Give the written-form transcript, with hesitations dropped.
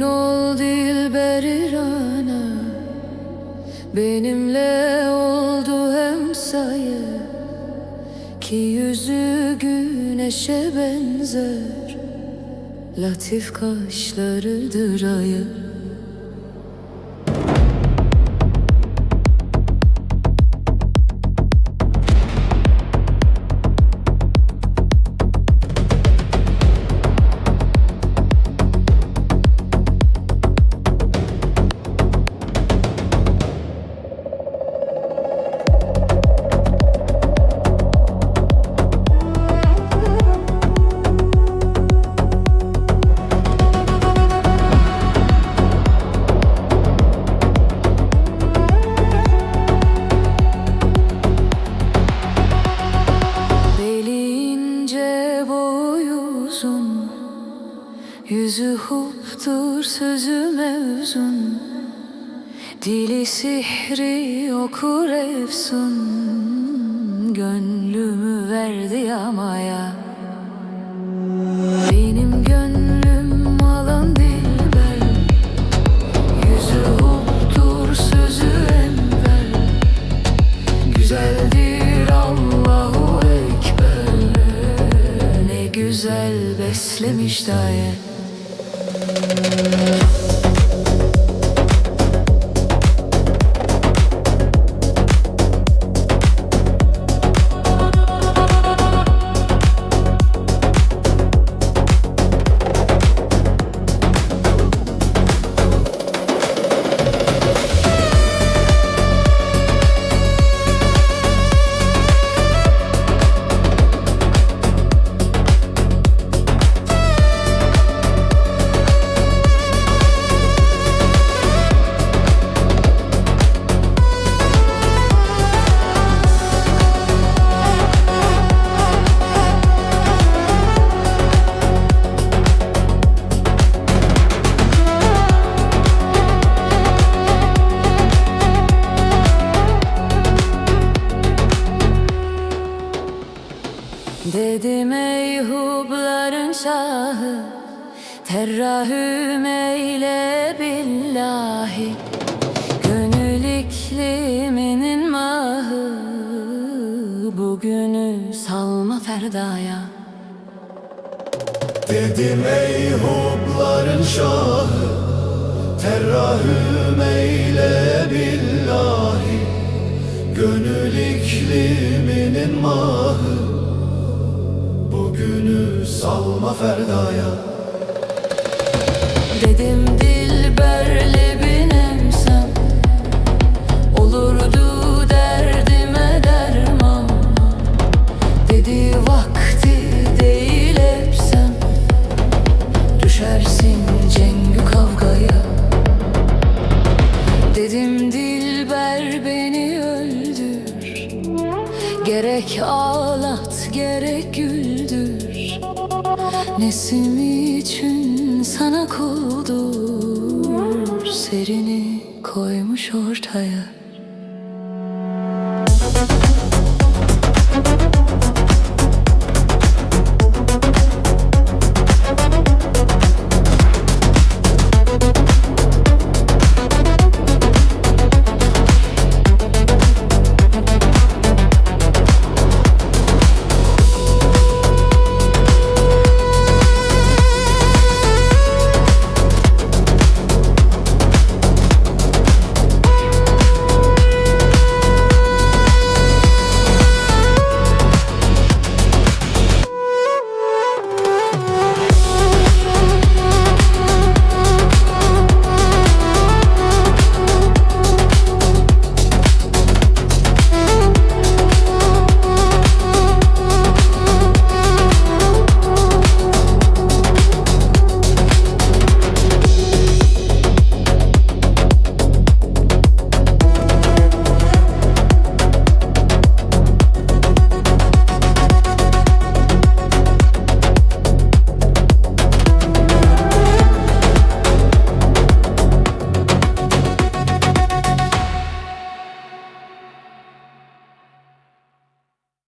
gün ol dilber rana, benimle oldu hemsaye. Ki yüzü güneşe benzer, latif kaşlarıdır ayı. Yüzü huptur, sözü mevzun, dili sihri okur efsun. Gönlümü verdi yamaya, benim gönlüm alan dilber. Yüzü huptur, sözü enver, güzeldir Allahu Ekber. Ne güzel beslemiş daye. Dedim ey hubların şahı, terrahüm eyle billahi. Gönül ikliminin mahı, bugünü salma ferdaya. Dedim ey hubların şahı, terrahüm eyle billahi. Gönül ikliminin mahı, bugünü salma ferdaya. Dedim dilberle binemsem, olurdu derdime derman. Dedi vakti değil hepsem, düşersin cengü kavgaya. Dedim dilber beni öldür, gerek ağlat gerek güldür. Nesim için sana kuldur, serini koymuş ortaya.